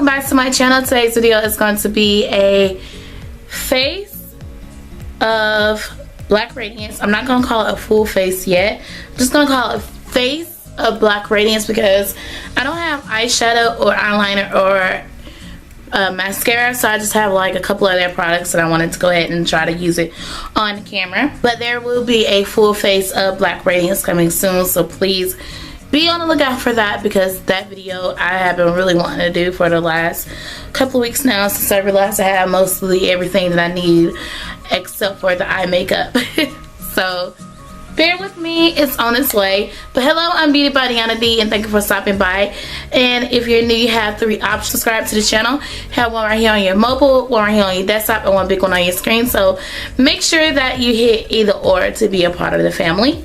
welcome back to my channel. Today's video is going to be a face of Black Radiance. I'm not going to call it a full face yet. I'm just going to call it a face of Black Radiance because I don't have eyeshadow or eyeliner or mascara, so I just have like a couple of their products that I wanted to go ahead and try to use it on camera. But there will be a full face of Black Radiance coming soon, so please be on the lookout for that, because that video I have been really wanting to do for the last couple of weeks now, since I realized I have mostly everything that I need except for the eye makeup. So bear with me, it's on its way. But hello, I'm Beauty by Deanna D, and thank you for stopping by. And if you're new, you have 3 options. Subscribe to the channel. Have one right here on your mobile, one right here on your desktop, and one big one on your screen. So make sure that you hit either or to be a part of the family.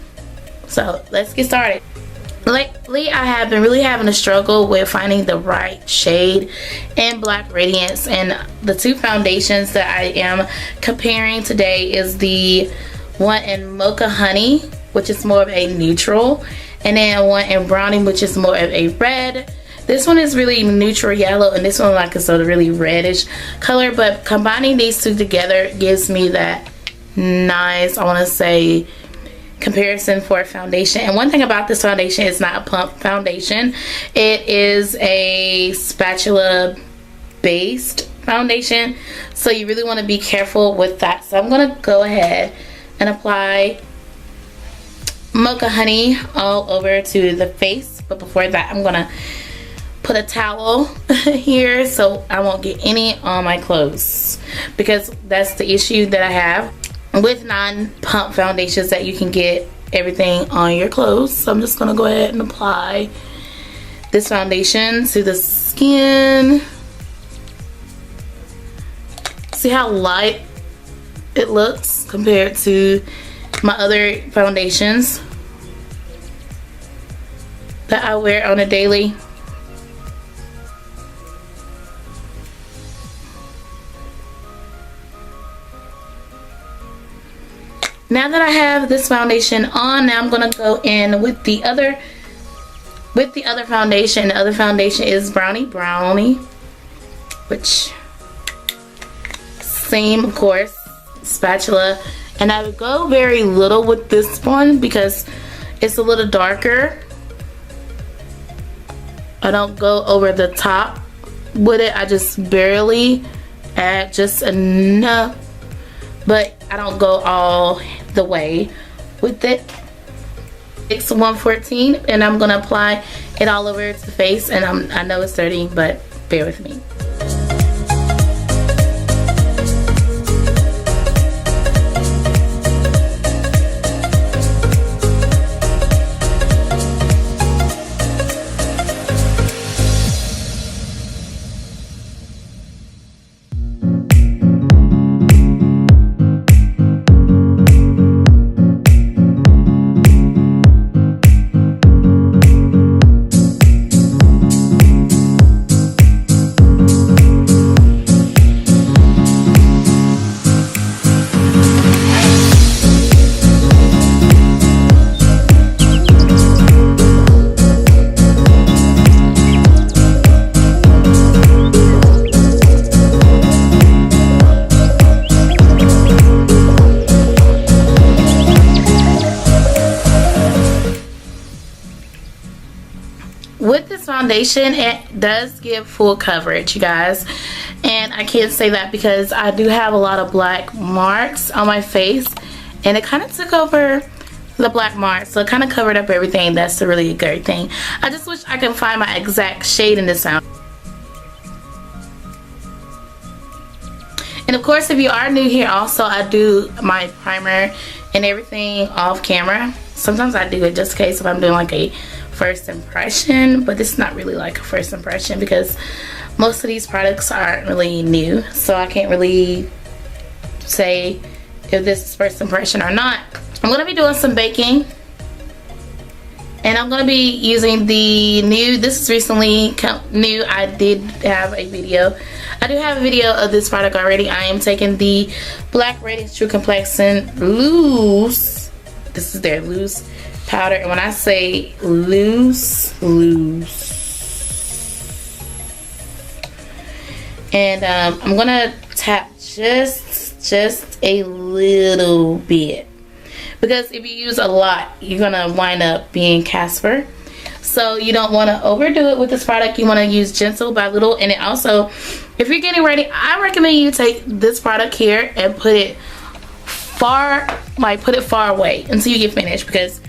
So let's get started. Lately, I have been really having a struggle with finding the right shade in Black Radiance, and the 2 foundations that I am comparing today is the one in Mocha Honey, which is more of a neutral, and then one in Brownie, which is more of a red. This one is really neutral yellow, and this one like is a really reddish color, but combining these 2 together gives me that nice, I want to say, comparison for a foundation. And one thing about this foundation, is not a pump foundation. It is a spatula based foundation, so you really want to be careful with that. So I'm going to go ahead and apply Mocha Honey all over to the face, but before that I'm going to put a towel here so I won't get any on my clothes, because that's the issue that I have with non-pump foundations, that you can get everything on your clothes. So I'm just going to go ahead and apply this foundation to the skin. See how light it looks compared to my other foundations that I wear on a daily. Now that I have this foundation on, now I'm gonna go in with the other foundation. The other foundation is Brownie, which same, of course, spatula. And I would go very little with this one because it's a little darker. I don't go over the top with it. I just barely add just enough, but I don't go all the way with it. It's 114, and I'm gonna apply it all over the face. And I know it's dirty, but bear with me. With this foundation, it does give full coverage, you guys, and I can't say that because I do have a lot of black marks on my face, and it kind of took over the black marks, so it kind of covered up everything. That's a really great thing. I just wish I could find my exact shade in this foundation. And of course, if you are new here, also I do my primer and everything off camera. Sometimes I do it just in case if I'm doing like a first impression, but this is not really like a first impression because most of these products aren't really new, so I can't really say if this is first impression or not. I'm going to be doing some baking, and I'm going to be using the new, this is recently new, I did have a video, I do have a video of this product already. I am taking the Black Radiance True Complexion Loose, this is their loose powder, and when I say loose, And I'm gonna tap just a little bit, because if you use a lot, you're gonna wind up being Casper. So you don't want to overdo it with this product. You want to use gentle by little. And it also, if you're getting ready, I recommend you take this product here and put it far away until you get finished, because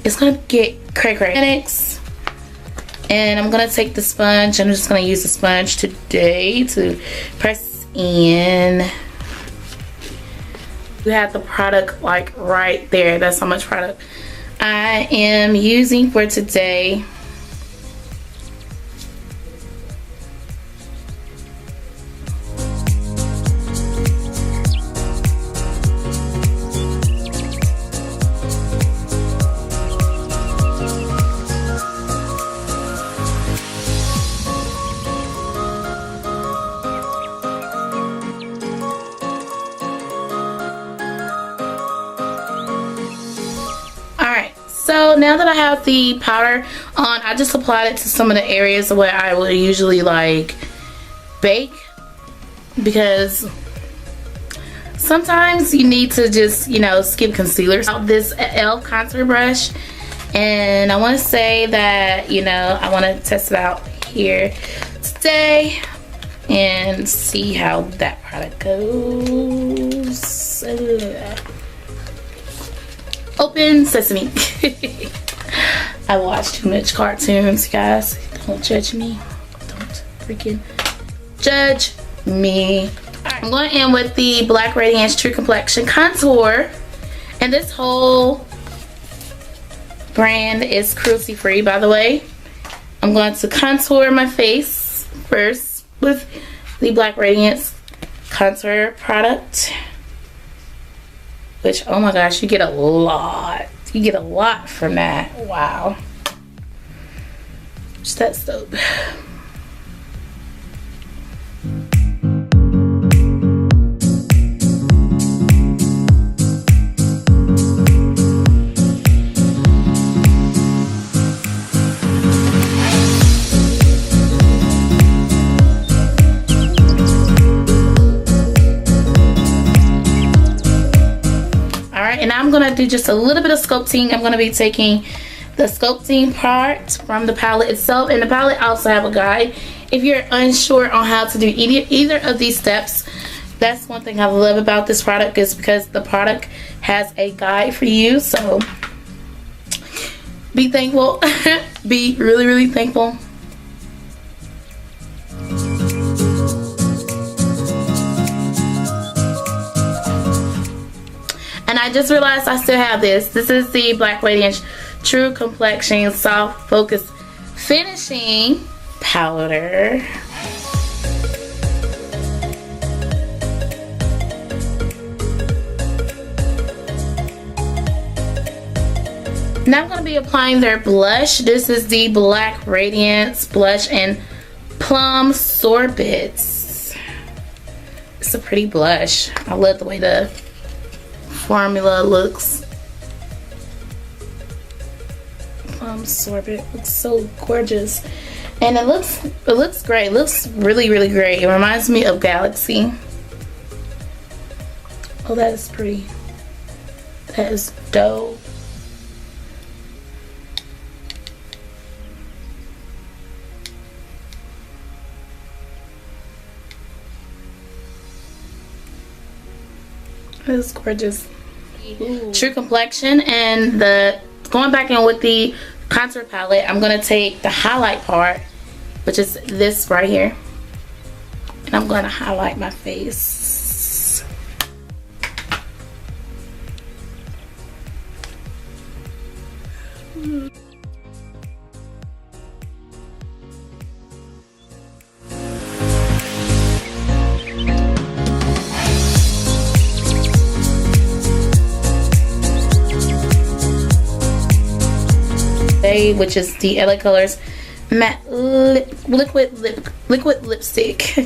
it's gonna get cray. And I'm gonna take the sponge. I'm just gonna use the sponge today to press in. We have the product like right there. That's how much product I am using for today. So now that I have the powder on, I just applied it to some of the areas where I would usually like bake, because sometimes you need to just, you know, skip concealer. This e.l.f. contour brush, and I want to say that, you know, I want to test it out here today and see how that product goes. Open sesame. I watch too much cartoons, guys. Don't judge me. Don't freaking judge me. Alright, I'm going in with the Black Radiance True Complexion Contour. And this whole brand is cruelty free, by the way. I'm going to contour my face first with the Black Radiance Contour product. Which, oh my gosh, you get a lot. You get a lot from that. Wow. Just that's dope. And I'm gonna do just a little bit of sculpting. I'm gonna be taking the sculpting part from the palette itself, and the palette also have a guide if you're unsure on how to do either of these steps. That's one thing I love about this product, is because the product has a guide for you. So be thankful. Be really thankful. And I just realized I still have this. This is the Black Radiance True Complexion Soft Focus Finishing Powder. Now I'm going to be applying their blush. This is the Black Radiance Blush in Plum Sorbets. It's a pretty blush. I love the way the formula looks. Plum Sorbet looks so gorgeous, and it looks great. It looks really great. It reminds me of Galaxy. Oh, that is pretty. That is dope. It is gorgeous. Ooh. True Complexion, and going back in with the contour palette, I'm gonna take the highlight part, which is this right here, and I'm gonna highlight my face. Which is the LA Colors matte liquid lipstick.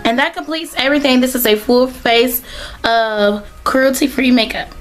And that completes everything. This is a full face of cruelty-free makeup.